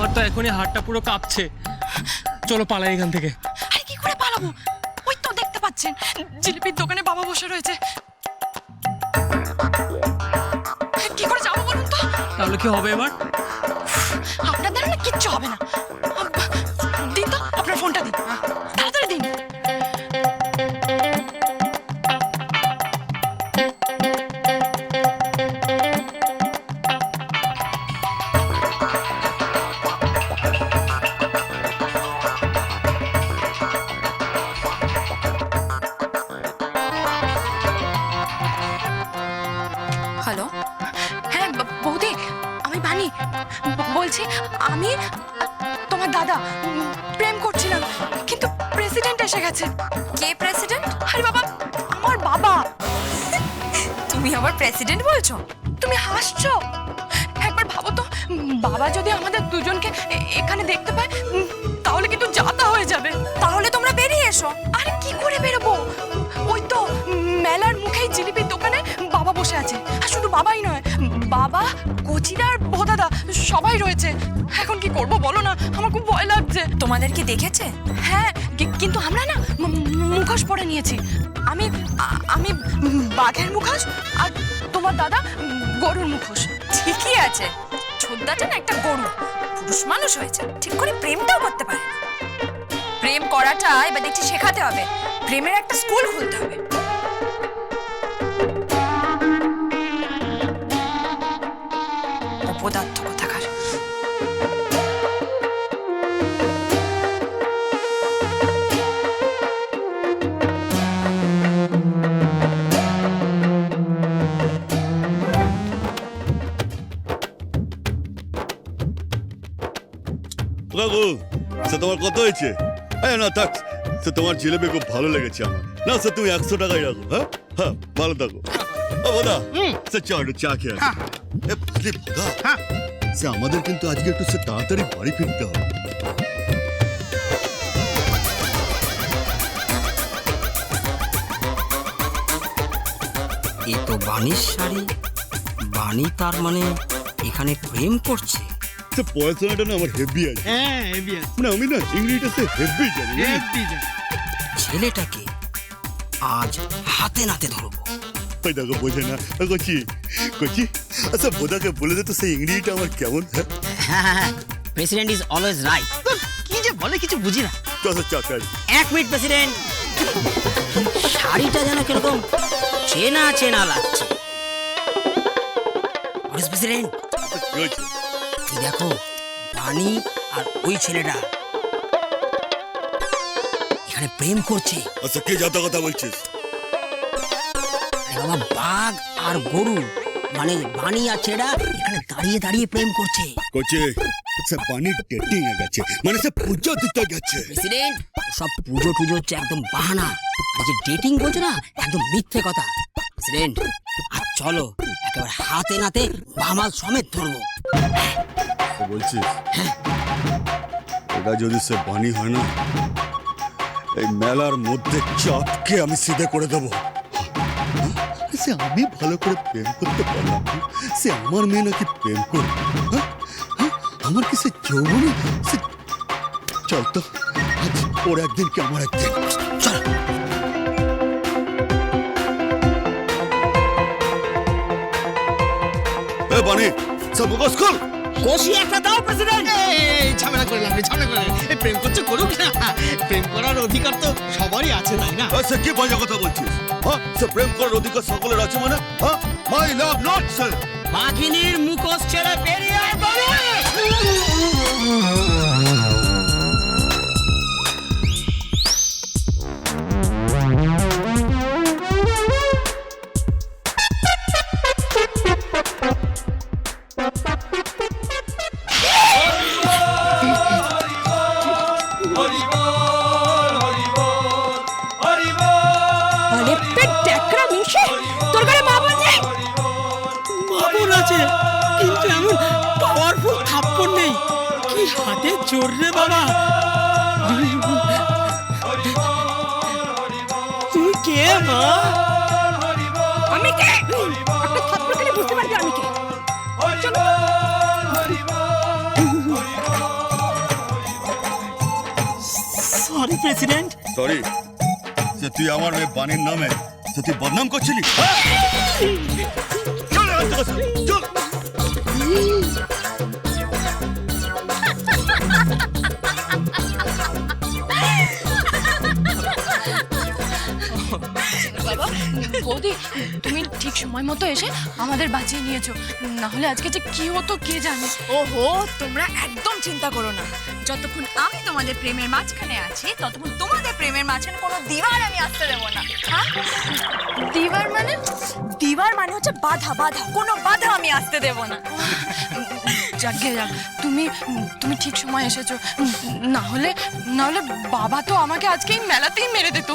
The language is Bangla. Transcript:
আমার তো এখনই হাতটা পুরো কাঁপছে। চলো পালাই এখান থেকে। আরে কি করে পালাবো? ওই তো দেখতে পাচ্ছেন জিলিপির দোকানে বাবা বসে রয়েছে। কি করে যাবো বলুন তো? তাহলে কি হবে এবার? আপনার দ্বারা না কিচ্ছু হবে না। দিন তো আপনার ফোনটা দিন, তাড়াতাড়ি দিন। হ্যালো, হ্যাঁ বৌদি, আমি বানি বলছি। আমি তোমার দাদা প্রেম করছিলাম, কিন্তু প্রেসিডেন্ট এসে গেছে। কে প্রেসিডেন্ট? আরে বাবা, আমার বাবা। তুমি আবার প্রেসিডেন্ট বলছো? তুমি হাসছো? একবার ভাবো তো, বাবা যদি আমাদের দুজনকে এখানে দেখতে পায়, তাহলে কিন্তু যাতা হয়ে যাবে। তাহলে তোমরা বেরিয়ে এসো। আরে কি করে বেরোবো? ওই তো মেলার মুখেই জিলিপির দোকানে বাবা বসে আছে। আর শুধু বাবাই নয়, বাবা, কচিদার, ভোদাদা সবাই রয়েছে। এখন কি করব বলো না, আমার খুব ভয় লাগছে। তোমাদের কি দেখেছে? হ্যাঁ, কিন্তু আমরা না মুখোশ পরে নিয়েছি। আমি আমি বাঘের মুখোশ, আর তোমার দাদা গরুর মুখোশ। ঠিকই আছে, ছোদ্দাটা না একটা গরু। পুরুষ মানুষ হয়েছে, ঠিক করে প্রেমটাও করতে পারে না। প্রেম করাটা এবার দেখছি শেখাতে হবে। প্রেমের একটা স্কুল খুলতে হবে। অপদার্থ কোথাকার। কাকু, সে তোমার কত হয়েছে? না থাক, সে তোমার জিলেবি খুব ভালো লেগেছে আমার। না সে তুমি 100 টাকাই রাখো। হ্যাঁ হ্যাঁ, ভালো থাকো। বোধা সে চা খেয়ে আসি। সে আমাদের কিন্তু আজকে একটু সে তাড়াতাড়ি বাড়ি ফিরতে হবে। এ তো বাণীর শাড়ি। বাণী তার মানে এখানে প্রেম করছে। সে পড়াশোনাটা না আমার হেভি আছে। হ্যাঁ এবিএস মানে আমি না ইংরেজিটা সে হেভি জানি। ছেলেটাকে আজ হাতে নাতে ধরবো। ওই দেখো বোঝে না। কচি কচি, আচ্ছা বোধাকে বলে দে তো সেই ইংরেজিটা আমার কেমন। হ্যাঁ, প্রেসিডেন্ট ইজ অলওয়েজ রাইট। কি যে বলে কিছু বুঝি না। চা খাই। 1 মিনিট প্রেসিডেন্ট। শাড়িটা যেন কিরকম চেনা চেনা লাগছে। প্রেসিডেন্ট, কি হয়েছে? এই দেখো বাণী আর ওই ছেলেটা এখানে প্রেম করছে। আচ্ছা কে যত কথা বলছিস? বাবা, বাঘ আর গরু মানে বাণী আর ছেলেটা এখানে দাঁড়িয়ে দাঁড়িয়ে প্রেম করছে। কচি সে পানি ডেটিং এ গেছে, মানে সে পুজো দিতে গেছে। প্রেসিডেন্ট, সব পুজো টুজো হচ্ছে একদম বাহানা। আর যে ডেটিং বলছে না, একদম মিথ্যে কথা। প্রেসিডেন্ট, আর চলো একেবারে হাতে নাতে বামাল সমেত ধরবো। বলছিস এটা যদি সে বাণী হয় না, এই মেলার মধ্যে চাপকে আমি সিধে করে দেবো। সে আমি ভালো করে প্রেম করতে পারলাম না, সে আমার মেয়ে নাকি প্রেম করবে? আমার কি সে যৌবনে? চল তো, আজ ওর একদিন কি আমার একদিন। চল। বাণী সব মুখোশ খোল। কষি একটা দাও প্রেসিডেন্ট। ঝামেলা করলাম রে, ঝামেলা করলাম। প্রেম করছে করুক না, প্রেম করার অধিকার তো সবারই আছে, তাই না? সে কি বাজে কথা বলছিস? সে প্রেম করার অধিকার সকলের আছে মানে? মাই লাভ নট সে। বাঘিনীর মুখোশ ছেড়ে বেরিয়ে আয় বাবা। তোর ঘরে মা বোন নেই? বাবুর আছে, কিন্তু এমন পাওয়ারফুল থাপ্পড় নেই। কি হাতে জোর রে বাবা। তুই কে মা? আমি কে? একটা থাপ্পড় খেলে বুঝতে পারবি আমি কে। চলো। প্রেসিডেন্ট। সরি, যে তুই আমার মেয়ে বাণীর নামে যে তুই বদনাম করছিলি। চল এখান থেকে, চল। বাবা বৌদি তুমি ঠিক সময় মতো এসে আমাদের বাঁচিয়ে নিয়েছো, না হলে আজকে যে কি হতো কে জানে। ওহো, তোমরা একদম চিন্তা করো না। যতক্ষণ আমি তোমাদের প্রেমের মাঝখানে আছি ততক্ষণ তোমাদের প্রেমের মাঝখানে কোনো দিওয়ার আমি আসতে দেবো না। হ্যাঁ? দিবার মানে? দিওয়ার মানে হচ্ছে বাধা, বাধা, কোনো বাধা আমি আসতে দেবো না। যাকে যাক, তুমি তুমি ঠিক সময় এসেছো, না হলে বাবা তো আমাকে আজকে এই মেলাতেই মেরে দিত।